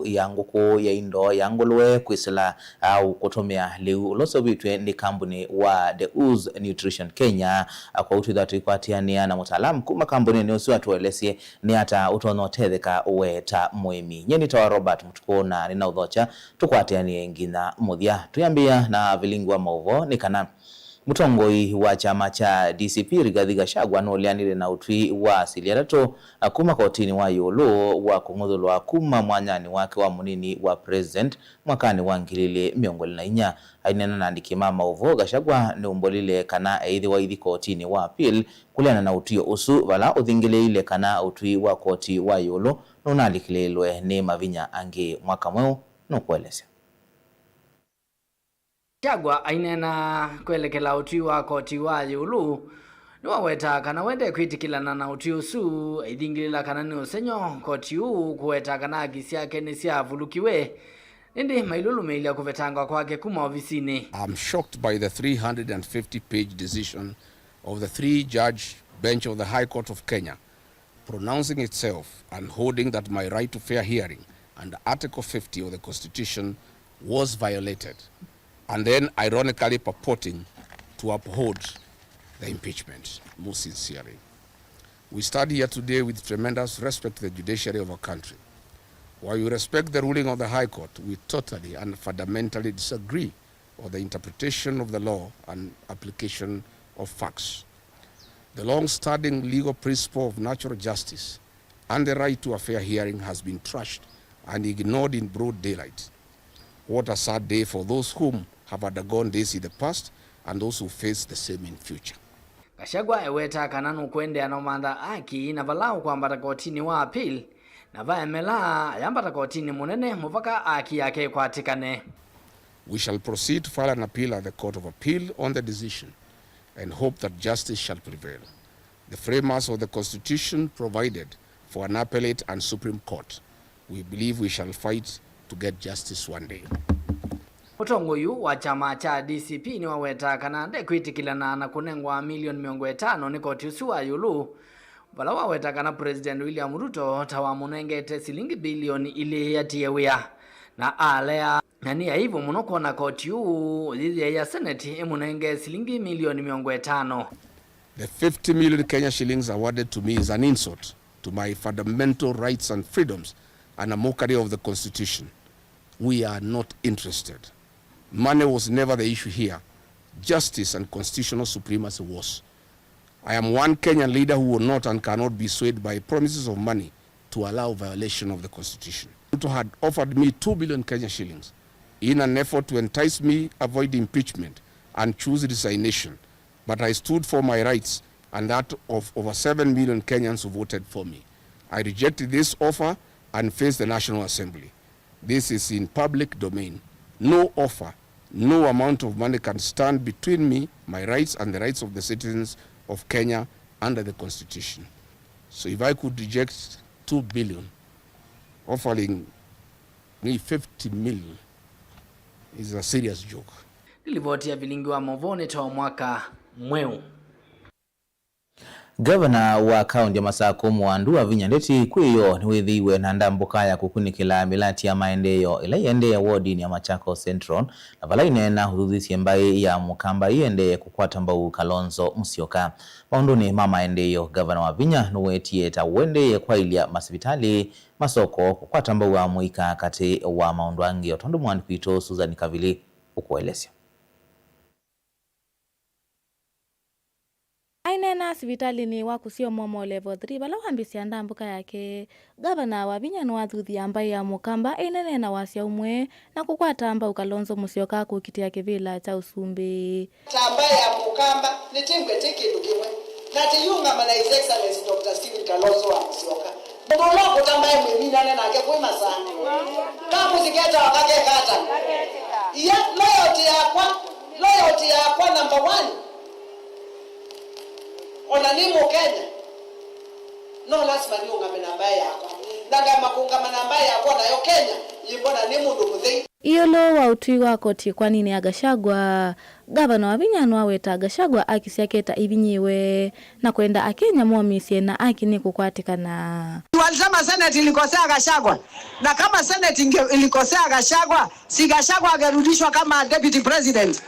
ya nguku ya indo ya ngulwe kwisila au kutumia liu ulosobitwe ni kampuni wa The Ooze Nutrition Kenya kwa utudhatu ikwatiania na mutaalamu kuma kampuni ni usiwa tuwelesie ni hata utono tetheka uweta muimi. Nyeni tawa Robert Mutukona nina udhocha tukwatiania ingina muthia. Tuyambia na vilingwa mauvo ni kana mutongoi wa chama cha DCP Rigathi Gachagua nolianire na utwi wa asiliarato kuma kotini wa yolo wa kung'uthulwa kuma mwanyani wake wa munini wa president mwakani wa 2024 ainena na ndikima mauvo. Gachagua ni umbolile kana eithi wa ithi kotini wa appeal kuliana na utio usu vala uthingile ile kana utwi wa koti wa yolo nunalikilelwe ni mavinya angi mwaka mweu nukuelese. Gachagua ainena kwelekela utwi wa koti wa yulu niwaweta kana wende kwitikilana na utwi usu ithingilila kana ni usenyo koti u kuweta kana agisi yake ni siavulukiwe ndi mailulumilia kuvetangwa kwake kuma ofisini. I'm shocked by the 350-page decision of the 3-judge bench of the High Court of Kenya pronouncing itself and holding that my right to fair hearing under Article 50 of the Constitution was violated, and then ironically purporting to uphold the impeachment. Most sincerely, we stand here today with tremendous respect to the judiciary of our country. While we respect the ruling of the High Court, we totally and fundamentally disagree with the interpretation of the law and application of facts. The long-standing legal principle of natural justice and the right to a fair hearing has been trashed and ignored in broad daylight. What a sad day for those whom have undergone this in the past and those who face the same in future. Gachagua eweta kananu kwende anomanda aki na valau kwambata kotini wa appeal na vaemela yambata kotini munene muvaka aki yake kwatikane. We shall proceed to file an appeal at the Court of Appeal on the decision and hope that justice shall prevail. The framers of the Constitution provided for an appellate and Supreme Court. We believe we shall fight to get justice one day. Mutongoyu wa chama cha DCP ni waweta kana ndekwitikilana na kunengwa milioni 500 ni koti usu wa yulu vala waweta kana President William Ruto tawamunengete silingi bilioni ili yatiyewia na alea nani ya hivyo munokona koti uu dhidi ya Senate imunenge silingi milioni 500. The 50 million Kenya shillings awarded to me is an insult to my fundamental rights and freedoms and a mockery of the Constitution. We are not interested. Money was never the issue here. Justice and constitutional supremacy was. I am one Kenyan leader who will not and cannot be swayed by promises of money to allow violation of the Constitution. Ruto had offered me 2 billion Kenya shillings in an effort to entice me avoid impeachment and choose resignation. But I stood for my rights and that of over 7 million Kenyans who voted for me. I rejected this offer and faced the National Assembly. This is in public domain. No offer, no amount of money can stand between me, my rights, and the rights of the citizens of Kenya under the Constitution. So if I could reject 2 billion, offering me 50 million is a serious joke. Nilivotia vilingiwa movone toa mwaka mweu. Governor wa kaunti ya Masaku Andua Vinyandeti kwiyo niwithiwe na ndambuka ya kukunikila milati ya maendeleo ila yende ya wodi ni ya Machakos Central na vala inena hudhuthisi mbaye ya mukamba yende kukwata mbau Kalonzo Musyoka. Maunduni mama endeyo Governor wa Vinya nuwetie ta wende ya kwa ilia masipitali masoko kukwata mbau wa muika kati wa maundwangi otondo mwani kuito Susan Kavili ukuelesya. Ainena sivitali ni wakusio momo level 3 bala wambisi andambuka yake Governor wa Vinya nuwathuthi ambaye ya mukamba ainene na wasya umwe na kukwata amba Kalonzo Musyoka kukitia kivila cha usumbi ambaye ya mukamba ni tingwe tikindu kimwe na tiyunga mana His Excellency Dr. Stephen Kalonzo wa Musyoka mbolo kutambaye mwimina nena ake kwima sana kama muziketa wakake kata ya loyalty yakwa number 1 ona ni Mkenya no lazima ni ungame namba yako ndaga makungama namba yako na yo Kenya yimbona ni mundu muthei Iyolo wa utwi wa koti kwa nini Gachagua gavana wa Vinyano aweta Gachagua akisiaketa ibinyiwe na kwenda akenya mwomisie na akini kukwatikana. Walisema Senate ilikosea Gachagua, na kama Senate ilikosea Gachagua, si Gachagua angerudishwa kama deputy president?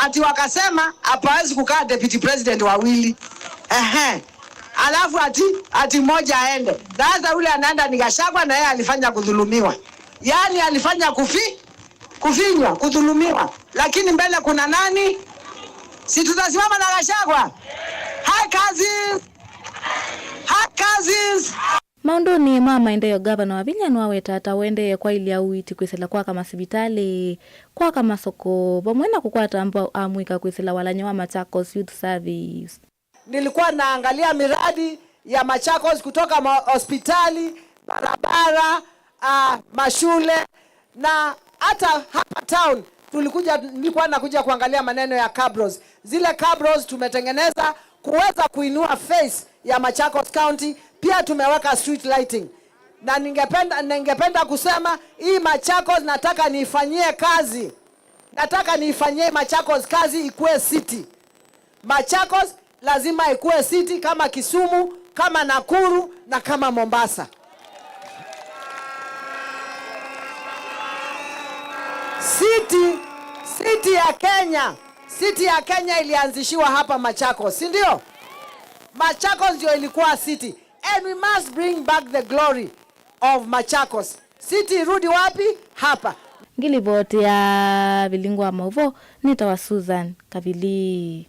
Ati wakasema hapawezi kukaa deputy president wawili. Alafu ati moja aende. Sasa ule anaenda ni Gachagua na yeye alifanya kudhulumiwa. Yaani alifanya kufinywa, kudhulumiwa. Lakini mbele kuna nani? Si tutasimama na Gachagua? Hi cousins. Maundoni mama endeyo gavana wa Vinyano aweta atawende kwa ili ya uiti kwisela kwa kama sibitali, kwa kama soko, bamwena kukwata ambao amwika kwisela walanyo wa Machakos Youth Service. Nilikuwa naangalia miradi ya Machakos kutoka hospitali, barabara, mashule, na hata hapa town nilikuwa nakuja kuangalia maneno ya cabros. Zile cabros tumetengeneza kuweza kuinua face ya Machakos County. Pia tumeweka street lighting. Na ningependa kusema hii Machakos nataka niifanyie kazi. Nataka niifanyie Machakos kazi ikuwe city. Machakos lazima ikuwe city kama Kisumu, kama Nakuru na kama Mombasa. City ya Kenya. City ya Kenya ilianzishiwa hapa Machakos, si ndio? Machakos ndio ilikuwa city. And we must bring back the glory of Machakos. City rudi wapi? Hapa. Ngiliboti ya Vilingwa Mauvo nitawa Susan Kavili.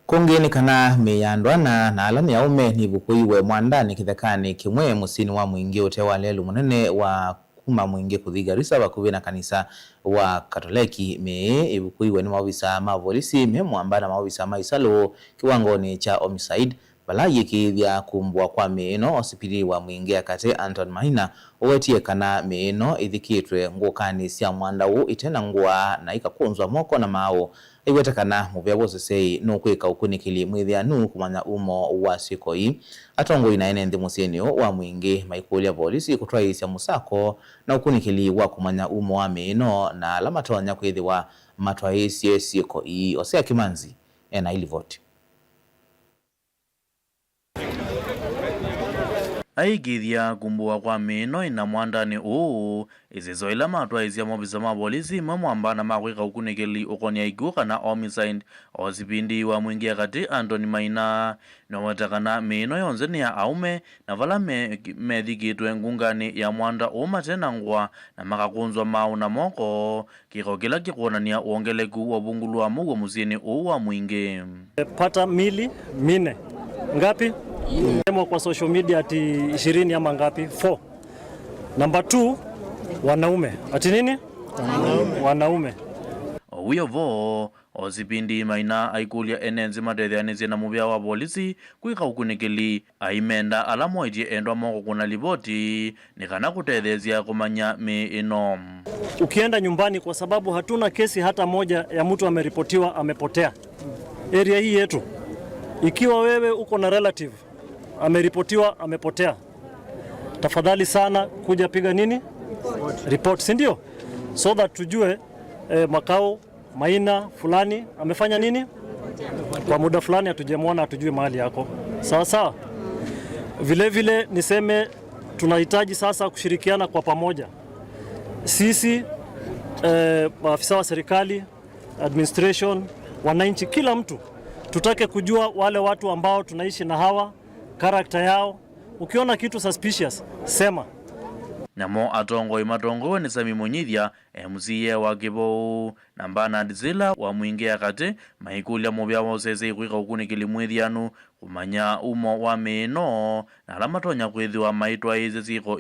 Kongeni kana meyandwana na alamu ya ume ni bukuiwe mwandani kithekani kimwe musini wa mwingi utewa lelu munene wa kuma mwingi kuthigarisa bakubi na kanisa wa Katoliki me ibukuiwe ni mawisa mavolisi me mwambana mawisa maisalo kiwangoni cha homicide balaye kithia kumbwa kwa meeno osipiri wa mwingi akate Anton Mahina owetie kana meeno ithikitwe ngukani sia mwanda wu itena ngua na ikakunzwa moko na mao iwetekana muvya sei nukwika ukunikili mwithianu kumanya umo wa sikoi atongo inaene ndi musienio wa mwingi maikulia polisi kutwaisya musako na ukunikili wa kumanya umo wa meeno na lamatonya kwithiwa matwaisye sikoi Osea Kimanzi ena ilivoti. Aigithia kumbua kwa meeno ina mwandani uu izizo ila matwaisya mobisa ma polisi mamwambana makwika ukunikili ukonia iguka na homicide osipindi wa mwingi akati Anthony Maina nowetakana meeno yonze ni ya aume na vala methikitwe ngungani ya mwanda umatena ngwa na makakunzwa mau na moko kiko kila kikonania uongeleku wa bungulu wa mugo musieni uu wa mwingi. Pata mili mine ngapi? Demo kwa social media ati 20 ama ngapi? 4. Number 2 wanaume. Ati nini? Wanaume. Uyo vo osipindi Maina aikulia enenzi matethanizie na muvya wa polisi kwika ukunikili aimenda alamo iji endwa moko kuna liboti nikana kutethezia kumanya meeno. Ukienda nyumbani kwa sababu hatuna kesi hata moja ya mtu ameripotiwa amepotea area hii yetu. Ikiwa wewe uko na relative ameripotiwa amepotea, tafadhali sana kuja piga nini? Report, si ndio? So that tujue makao Maina fulani amefanya nini? Kwa muda fulani hatujemwona, hatujue mahali yako. Sawa sawa. Vile vile niseme tunahitaji sasa kushirikiana kwa pamoja. Sisi maafisa wa serikali, administration, wananchi, kila mtu tutake kujua wale watu ambao tunaishi na hawa, karakta yao. Ukiona kitu suspicious, sema. Namo atongo imatongo ni Sami Munyithia MCA wa Kibo na Bernard Zila wa mwingi akate maikulia muvya wosese kwika ukunikili mwithianu kumanya umo wa meeno na lamatonya kwithiwa maitwa izi siko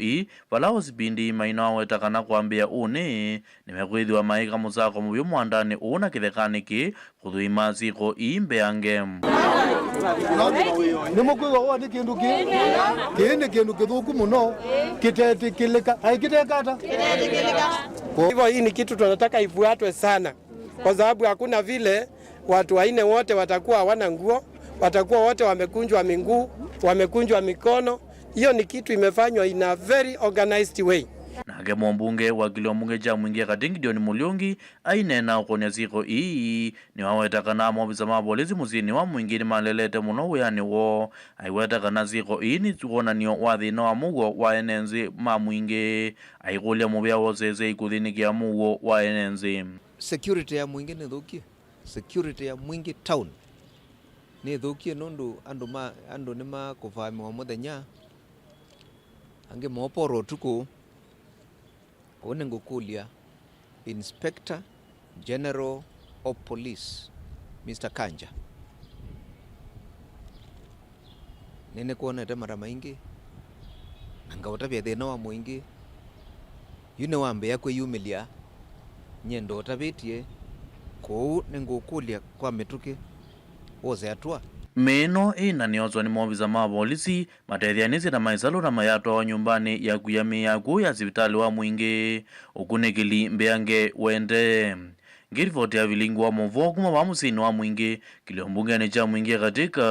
vala osipindi Maina wetakana kuambia une nimekwithiwa maika musako muvyo mwandani una kithekani kuthuima siko mbeange. Nimukwiga wa ni kindu kindu kithuku muno kitetikilika aikitekata. Hivyo hii ni kitu tunataka ifuatwe sana, kwa sababu hakuna vile watu waine wote watakuwa hawana nguo, watakuwa wote wamekunjwa miguu, wamekunjwa mikono. Hiyo ni kitu imefanywa in a very organized way. nake mumbunge wa Kiliombunge cha Mwingi Katingi Gideon Mulungi ainena ukonia ziko ii ni wawetakana maofisa ma polisi musini wa Mwingi ni malelete muno wiyani wo aiwetakana ziko ii ni tuonanio wa thina wa mugo wa enenzi ma Mwingi aikulia mubia wosese ikuthinikia mugo wa enenzi. Security ya Mwingi ni thukie, security ya Mwingi town ni thukie nundu andu nima kuvamiwa muthenya ange moporo tuku one ngukulia Inspector General of Police Mr. Kanja nene kuonete mara maingi nangautavya thina wa Mwingi yune wambe yakwe yumilia nyendo utavitie kou ningukulia kwa mituki woze atua meno ina niozwa ni maofisa ma polisi matethyanisi na maisalo na mayato wa nyumbani ya kuyami yaku ya sipitali wa Mwingi ukunikili mbeange wende ngirivoti ya vilingu wa movo kuma wa musini wa Mwingi Kiliombunge cha Mwingi katika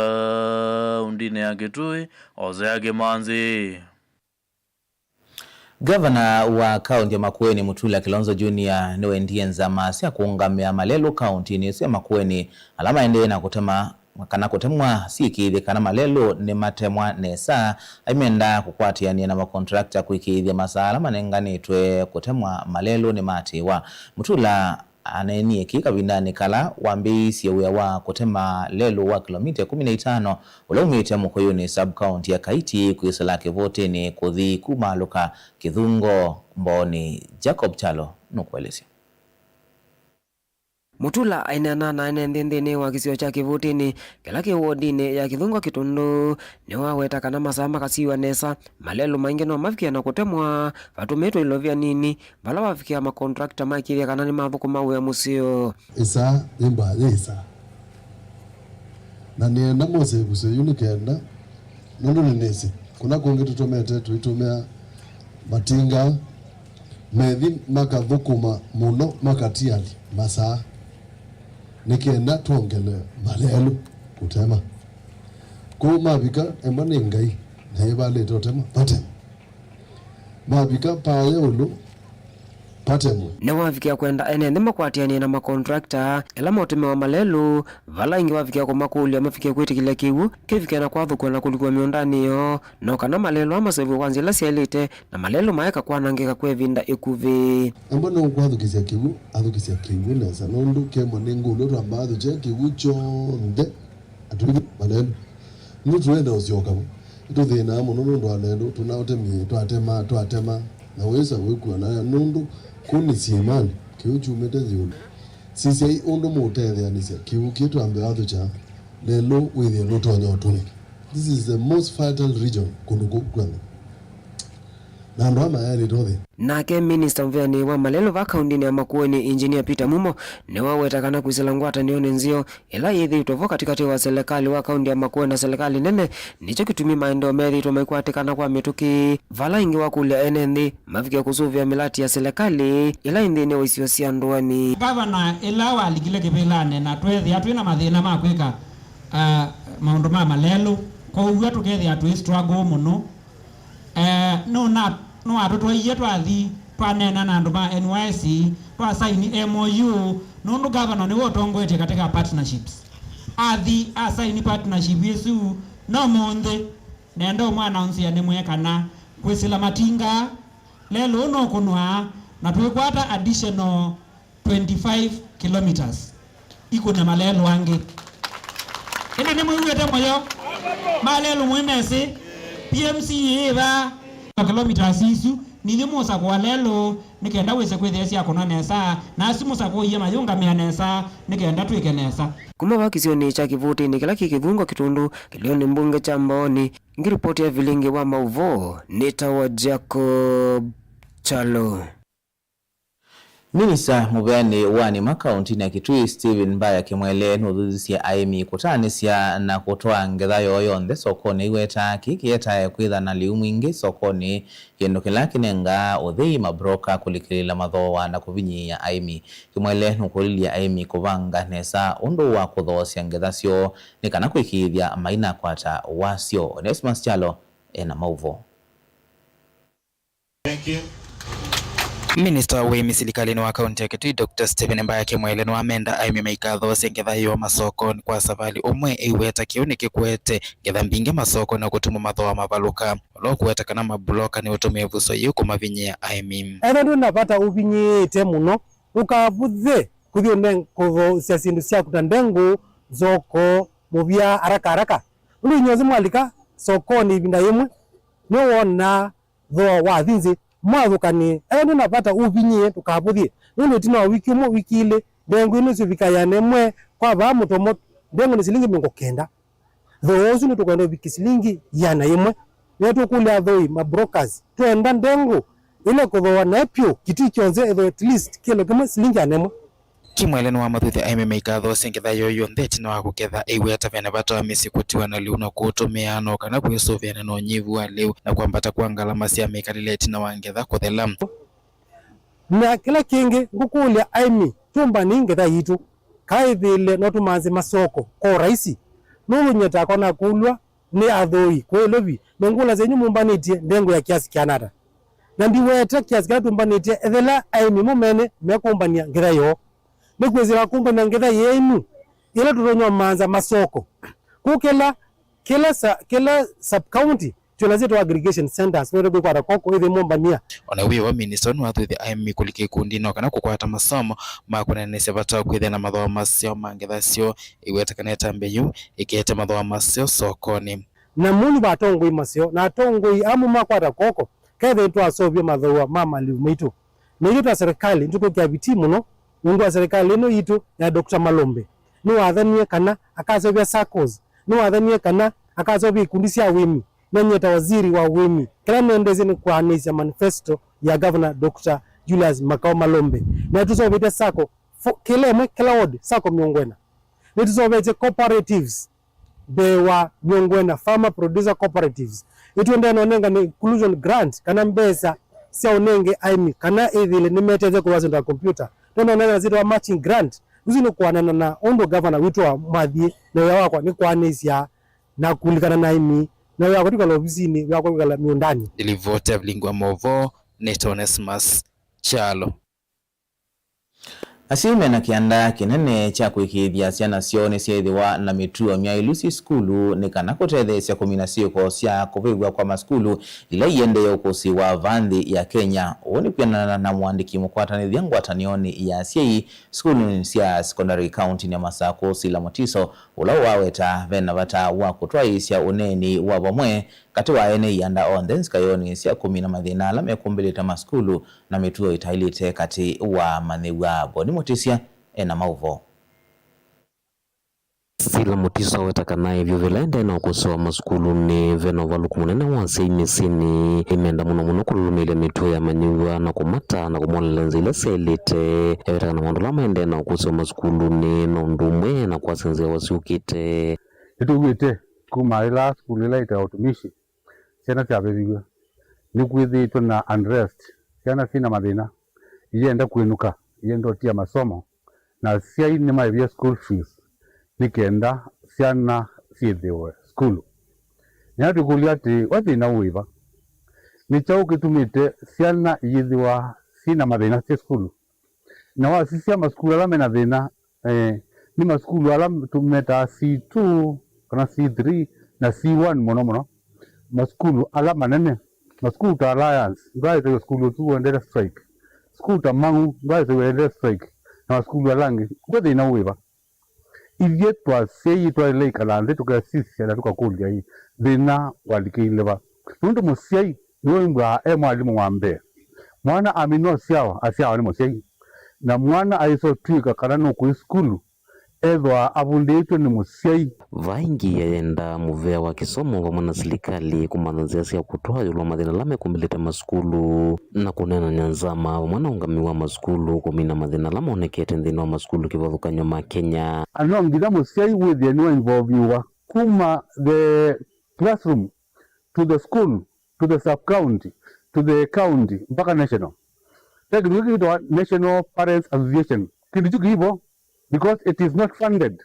undine ya Kitui oze yake Manzi. Governor wa kaunti ya Makueni Mutula Kilonzo Junior niwe ndiye nzama sia kuungamia Malelo kaunti ni sia Makueni alama ende na kutema kana kutemwa sikithia kana Malelo ni matemwa nesa aimenda kukwatiania na makontrakta kuikithia masala manenganitwe kutemwa Malelo ni matiwa Mutula anenie kikabindani kala wambisi ya wa kutema lelo wa kilomita 15 ulaumite Mukoyuni sub county ya Kaiti kuisala kivote ni kuthi kumaluka Kithungo Mboni. Jacob Chalo nukuelezea. Mutula ainana na nendendene wa kisio cha kivutini kila kiwodine ya Kithungo Kitundu ni waweta kana masama kasiwa nesa Malelo maingi no mafikia na kutemwa vatumeto ilovia nini vala wafikia makontrakta maikithia kana ni mavuku mawe ya musio isa imba isa na nienda mose kuse unikenda nondo nesi kuna kungi tutomete tuitumia matinga methi makavukuma muno makatiali masaa nikienda tuongele Malelo kutema mabika embane ngai na ibale totema patema mabika pale ulu patema ne wafikia kwenda enende makwatiania na makontrakta ela moteme wa Malelo vala ingi wafikia kwa makuli amafikia kwitikile kiwu kifikia na kwathu na kulikuwa miondani yo no kana Malelo amasevu wanzila sielite na Malelo maeka kwanangika kwevinda ikuvi embane ukwathukisia kiwu athukisia kiwu nesa nondu kemo ningulo rambadhu je kiwu chonde atugi Malelo nutuenda usioka ituthina muno nundu alendo tunaotemi twatema na weza wikuwa na nundu kuni siemani kiu chumete ziulu sisi undu mutetheanisia kiu kitu ambe wathu cha lelo withie nutonya utuniki. This is the most fertile region kunuku kwani na ndo amayari tothi nake minister mveani wa Malelo va kaundini ya Makueni engineer Peter Mumo ne waweta kana kuisela ngwata nione nzio ela yethi tovo katikati wa serikali wa kaundi ya Makueni na serikali nene nicho kitumi maendo methi tomekwatikana kwa mituki vala ingi wa kulia enendi mafikia kusuvia milati ya serikali ela indine wisio sia ndwani governor ela wa ligile kebelane na twethi atwina mathina ma kwika maundu ma Malelo kwa uwa tukethi atwi struggle muno no atotwa yetwathi twanena na andu ma NYC twa sign MOU nundu governor ni wotongwete katika partnerships athi sign partnership yesu no monde nendo mwana announce ne mwekana kwisila matinga lelo no kunwa na twekwata additional 25 kilometers iko na Malelo wange ina ni mwete moyo Malelo mwemese PMC eva kilometers isu nilimusa kwa lelo nikenda wese kwethesi akona nesa na asimusa kwa yema yunga mia nesa nikenda twike nesa kuma wakisioni cha kivuti ni kila Kithungo Kitundu Kilioni mbunge cha Mboni ngiripoti ya vilingi wa Mauvo nitawa Jacob Chalo. Minista Mubeni wani makaunti na Kitui Stephen Mbaya Kimwele nuthuthisia aimi kutanisia na kutoa ngethayo yonthe sokoni iweta kikieta ya kwitha na liu mwingi sokoni kindu kila kinenga uthii mabroka kulikilila mathoa na kuvinyia aimi. Kimwele nukulilia aimi kuvanga nesa undu wa kuthosia ngethacio ni kana kwikithia maina kwata wasio. Onesmus Chalo ena Mauvo. Thank you. Minister wa serikali wa kaunti ya Kitui Dr. Stephen Mbayake Mwele no amenda aime maikatho sengethayo masoko kwa savali umwe iweta kioneke kwete getha mbinge masoko na gutuma mathoa mabaluka lo kweta kana mabloka ni utumie vuso yuko mavinye aimi ene ndo napata uvinyite muno ukavuthe kuthio ndengo cia sindu cia kutandengu zoko muvia haraka ulu nyozi mwalika sokoni ibinda yemwe no wona tho wa thinzi mwathukani ene napata uvinyie tukavuthie ndio tino wiki umwe wiki ile ndengo ino civikaya nemwe kwa ba mutomo ndengo ni silingi 90 tho ozu ni tukwenda wiki silingi yana yemwe netu kulia thoi ma brokers twenda ndengo ile kuthoa nepyo kitu kyonze at least kilo kama silingi anemwe Kimwele no amathuthi aime maikatho sengethayo yonthe tino wa kuketha iweta vena bato misikutiwa na liu no kutumiano kana kwisuvia no nyivu wa liu na kwambata kwa ngalama cia mikalile tina wangetha kuthela na kila kingi ngukulia aimi tumba ningetha yitu kaithile no tumanze masoko ko raisi nulu nyeta kona kulwa ni athoi kwelovi ngula zenyu mumbanitie ndengo ya kiasi kianata na ndiwete kiasi kia tumbanitie ethela aimi mumene mekumbania ngetha yo nikwezira kumbania ngetha yenu ile turonyo manza masoko kukela kila sub county tulazeto aggregation centers wero kwa rakoko ile mumbania ona wiyo wa minister no athuthi aimi kulike kundi no kana kukwata masomo makunenese bata kwithena mathoa masio mangethacio iweta kana tambeyu ikete mathoa masio sokoni na munu batongo imasio na tongo amu makwata koko kethe twasovye mathoa mama liu mitu na ile ta serikali ntuko kya vitimu no mungu wa serikali no yitu ya Dr. Malombe no wathanie kana akazovya SACCOS no wathanie kana akazovya ikundi cia wimi na nyeta waziri wa wimi kila nendeze ni kuanisha manifesto ya Governor Dr. Julius Makao Malombe na tuzovete SACCO kila ward SACCO miongwena na tuzovete cooperatives bewa miongwena farmer producer cooperatives ituende nonenga ni inclusion grant kana mbesa sia onenge aimi kana ethile nimeteze kuwazo nda computer ndio nonenga zito wa matching grant uzino kuanana na ondo governor witu wa mathie na ya wakwa ni kuanesia na kulikana na aimi na ya kwa ofisini ya kwa miondani ilivote lingua movo Netonesmas Chalo Asime na kianda kinene cha kuikithia ciana cione ciithiwa na mituo mya ilusi skulu ni kana kutethecia kuminasiko cia kuvigwa kwa maskulu ila iende ya ukosi wa vanthi ya Kenya oni kwiana na mwandiki mukwatanithia ngwatanioni ya CI skulu cia secondary county ya Masako Sila Motiso ula waweta vena vata wa kutwaisya uneni wa vamwe kati wa ene yanda onthe skayoni cia kumina mathina ala mekumbilita maskulu na mituo itailite kati wa mathiwa Boni Mutisia ena mauvo Sila Motiso wetakana hivyo vilende na ukusowa maskulu ni vena valuku munene wa seini sini imenda muno kulumile mituo ya manyuwa na kumata na kumwala zile selite wetakana mandula maende na ukusowa maskulu ni nondumwe na kwa senze wasiukite ito wite kuma ila skulu ila ita utumishi siana tia bebiwa ni kuithi ito na unrest siana sina madhina ienda kuinuka ienda tia masomo na sia ini maibia school fees nikenda siana siithiwe skulu nyatu kuliati wathina wiva nichau kitumite siana yithiwa sina mathina cia skulu na wasisia maskulu ala mena thina ni maskulu ala tumeta C2 kana C3 na C1 mono maskulu ala manene maskulu ta Alliance ngai skulu tu endera strike skulu ta Mangu ngai endera strike na maskulu alangi wathina wiva ivye twasei twale kalande tukasisi ala tukakulia hii thina walikileva nundu musiai niwembwa mwalimu wa Mbeya mwana amino asiawa ni musiai na mwana aisotwika kana no ku skulu ethwa abunditwe ni musiai vaingi yaenda muvea wa kisomo wa mwana serikali kumanzia cia kutoa yulo mathina lame kumbilita maskulu na kunena nyanzama mwana ungamiwa maskulu kumina mathina lama onekete nthina wa maskulu kivathukanyo ma Kenya ano ngira musiai withia ni involviwa kuma the classroom to the school to the sub county to the county mpaka national tekniki National Parents Association kitu hivyo because it is not funded.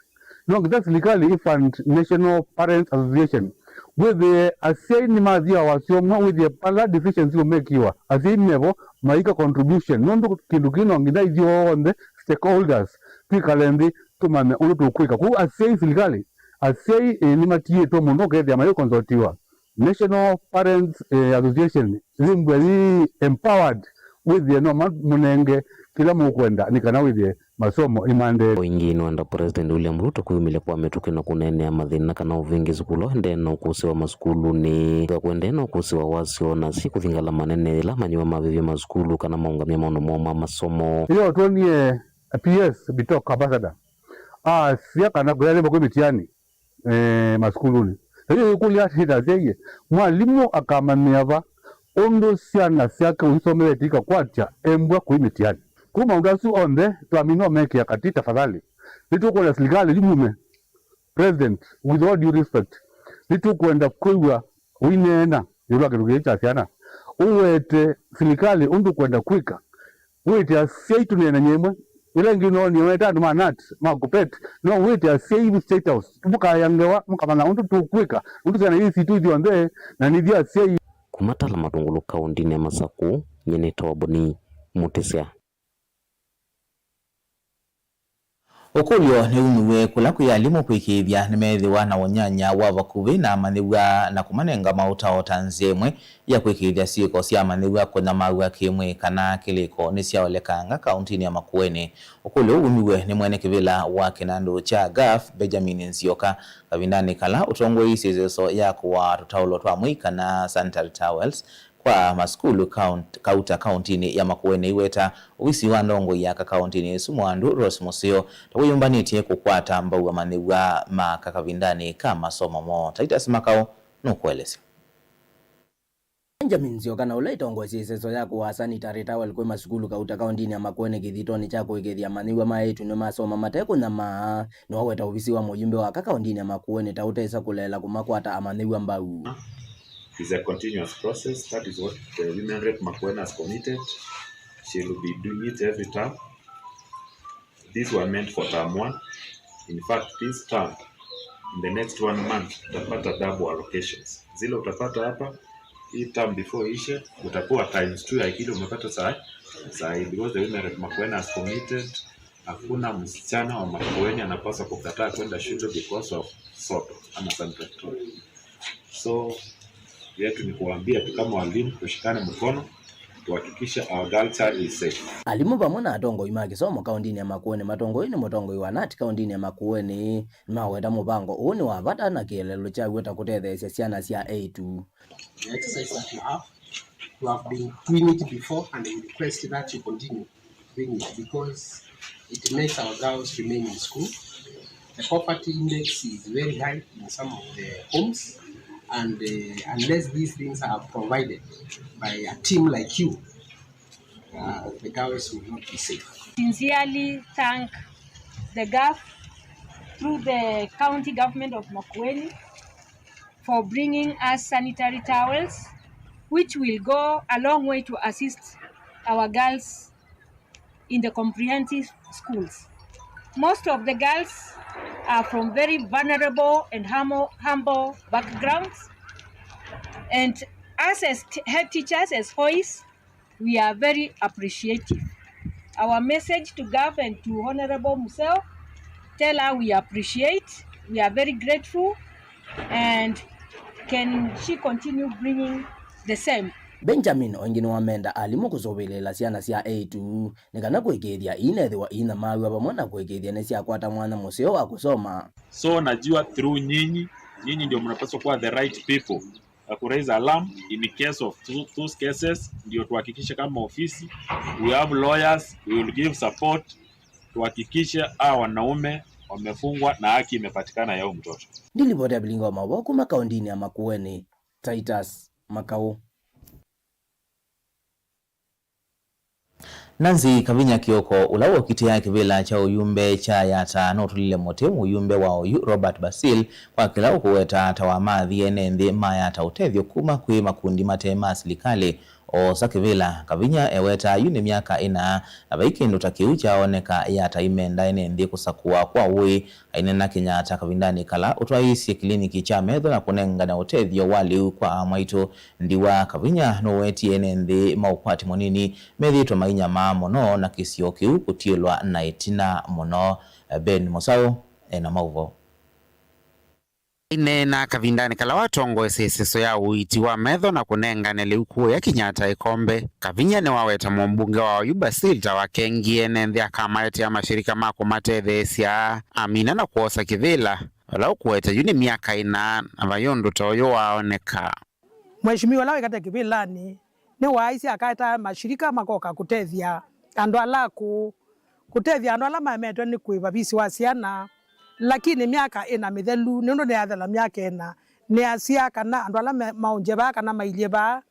No, that's legally fund National Parents Association. with the asay ni madhia wasiomwa with the pala deficiency umekiwa asay nevo maika contribution nondo kindu kino ngida izio on the stakeholders twikalendi tumame ulu tukwika ku asay serikali asay ni matie to muno kethia mayo consultiwa National Parents Association zimbweli empowered with the no munenge kila mukwenda nikana with the masomo imande wengine wanda President William Ruto kuyumile kwa metuke na kunene amathina kana uvingi zikulo ndeno kusiwa maskulu ni kwendeno kusiwa wasio na siku thingala manene la manyiwa mavivyo maskulu kana maungamia maono moma masomo iyo tuonie PS bitoka ambassador siya kana kuyale mako mitiani maskuluni hiyo yukuli hata zeye mwalimu akamamiava ondo siana siake uisomele tika kwacha embwa kuimitiani kuma undasu onde tuamino meke yakati tafadhali litu kwa serikali limume president with all due respect litu kwenda kuiwa winena yulwa kirugecha siana uwete serikali undu kwenda kwika uwete asaitu nena nyemwe ile ngino ni weta ndo manat makupet no uwete asai state house tubuka yangewa mukamana undu tukwika undu sana hii situ zi onde na nidia asai kumatala matungulu kaundini ya Masaku nyene tawaboni Mutesia Okulyo ni umiwe kula kuyalimu kwikithia nimethiwa na wonyanya wa vakuvi na manigwa na kumanenga mauta otanzemwe ya kwikithia siko sia manigwa kuna maua kimwe kana kiliko ni siaolekanga kauntini ya Makueni. Okulyo umiwe ni mwene kivila wa kinandu cha GAF Benjamin Nzioka kavindani kala utongwe isizeso ya kuwa tutaulo twa mwika na sanitary towels kwa maskulu kauta kauntini ya Makueni iweta uwisi wa ndongo ya kauntini Sumwandu Rose Musio takuyumbanitie kukwata mbauwa maniwa makakavindani kama somo mo Titus Makao nukuelesi Benjamin Nzioka na ule itongozi iseso ya kuwa sanitary towel kwa maskulu kauta kauntini ya Makueni kithitoni chako ikithia maniwa maetu ni masoma mateko na maa nuwaweta uwisi wa mojumbe wa kauntini ya Makueni tauta isa kulela kumakwata amaniwa mbau is a continuous process. That is what the Women Rep Makueni has committed. She will be doing it every term. These were meant for term 1. In fact, this term, in the next 1 month, utapata double allocations. Zile utapata hapa, hii term before ishe, utakuwa times 2 ya kile umepata sahi. Because the Women Rep Makueni has committed, hakuna msichana wa Makueni anapaswa kukataa kwenda shule because of soto ama sanitary. So, yetu ni kuambia tu kama walimu tushikane mkono tuhakikisha our girl child is safe. Alimu pamona atongo imaki somo kauntini ya Makueni matongo ini motongo iwanati kauntini ya Makueni maweta mubango uni wavata na kielelo cha weta kutethesya siana sia A2. The exercise that you have been doing it before and we request that you continue doing it because it makes our girls remain in school. The poverty index is very high in some of the homes. And unless these things are provided by a team like you, the girls will not be safe. Sincerely thank the GAF through the county government of Makueni for bringing us sanitary towels, which will go a long way to assist our girls in the comprehensive schools. Most of the girls are from very vulnerable and humble backgrounds. And us as head teachers, as HOIS, we are very appreciative. Our message to GAF and to Honorable Museo, tell her we appreciate, we are very grateful, and can she continue bringing the same. Benjamin ongino wamenda alimu kusobelela siana sia A2 nikana kwekethia inethiwa ina mawe pamona kwekethia ne sia kwata mwana museo wa kusoma. So najua through nyinyi ndio mnapaswa kuwa the right people ku raise alarm in case of those cases, ndio tuhakikishe kama ofisi we have lawyers, we will give support tuhakikishe wanaume wamefungwa na haki imepatikana yao mtoto. Nilipota bilingo mawoko makauntini ya Makueni. Titus Makao. Nanzi Kavinya Kioko ulawo kiti ya kivila cha uyumbe cha yata notulile motemu uyumbe wa oyu Robert Basil kwa kila ukuweta tawamadhi enende mayata utevyo kuma kwe makundi matema silikale osakivila kavinya eweta yuni miaka ina abaikindu takiucha oneka yata imenda ine ndi kusakua kwa ui ainena Kenyatta kavindani kala utwaisi kliniki cha medho na kunenga na utethio wali kwa mwaitu ndiwa kavinya noweti ene ndi maukwati monini medhito mainya mamono na kisio kiu kutilwa na itina mono. Ben Mosao ena mauvo ine na kavindani kala watongo eseseso ya uiti wa medho na kunenga nele ukuo ya Kenyatta ikombe kavinya ni waweta mbunge wa Yuba Silta wakengi ene ndi akamaete ya mashirika mako matethesia amina na kuosa kivila wala ukuweta yuni miaka ina avayondo toyo waoneka. Mheshimiwa lawe kata kivilani ni waisi akaita mashirika makoka kutethia andu alaku kutethia andu ala mametwe ni kuiva visi wasiana lakini miaka ina mithelu nindo ni athela miaka ina ni asia kana andu ala maunje ba kana mailie ba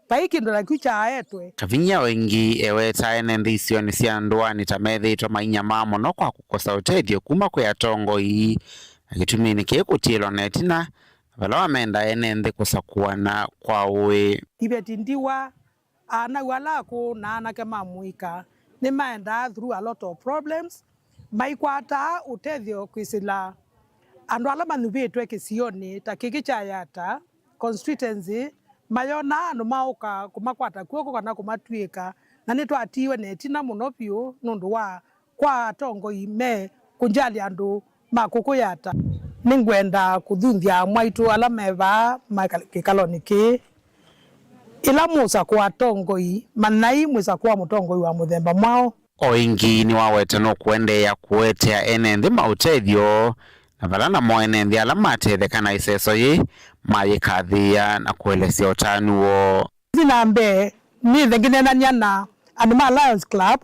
paiki ndo lakucha aetwe kavinya wengi eweta ene ndisio ni sia ndoani tamethitwa mainya mamo no kwa kukosa utedio kuma kwa yatongo hii akitumini kekutilwa netina vala wamenda ene ndi kusakuana kwa uwe tibetindiwa ana walaku na anake mamuika ni maenda through a lot of problems maikwata utethio kwisila andu ala manubitwe kisioni takikicha yata constituency mayona andu mauka kumakwata kuoko kana kumatwika na nitwatiwe netina muno pyu nundu wa kwa tongo ime kunjali andu makukuyata ningwenda kuthunthia mwaitu ala meva kikaloniki ila musa kwa tongoi manai musa kwa mutongoi wa muthemba mwao oingi ni waweta no kuendea kuetea ene ndi mautethio na vala na moene ndi ala matethekana iseso yi mayikathia na kuelesea utanuo zinambe ni thengine na Anima Alliance Club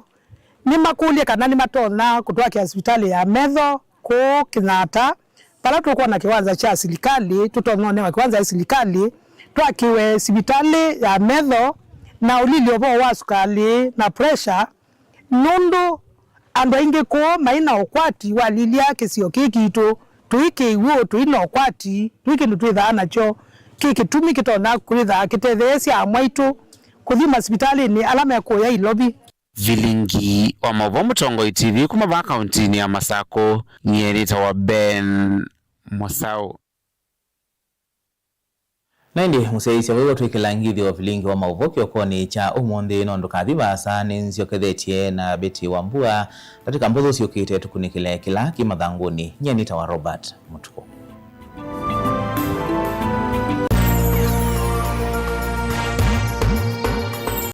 ni makulie kana ni matona kutwaki hospitali ya Medho ko Kenyatta pala tuko na kiwanza cha serikali tutonone wa kiwanza cha serikali twakiwe hospitali ya Medho na ulilio bo wa sukali na pressure nundu ando inge ko maina okwati walilia kisio kikitu tuike iwo tuina okwati tuike nutwitha nacho kiki tumi kitona kuritha kitethesia amwaitu kuthima hospitali ni alama ya kuya ilobi vilingi wa mavo mutongo TV kuma va kauntini ya Masako nyerita wa Ben Mosao Naindi museisi wewe tuikilangithi wa vilingi wa mauvoki okoni cha umundi nondo kathibasa nenzio kethetie na Beti Wambua katika mbozo siokite tukunikile kila kimadhanguni nyenita wa Robert Mutuko.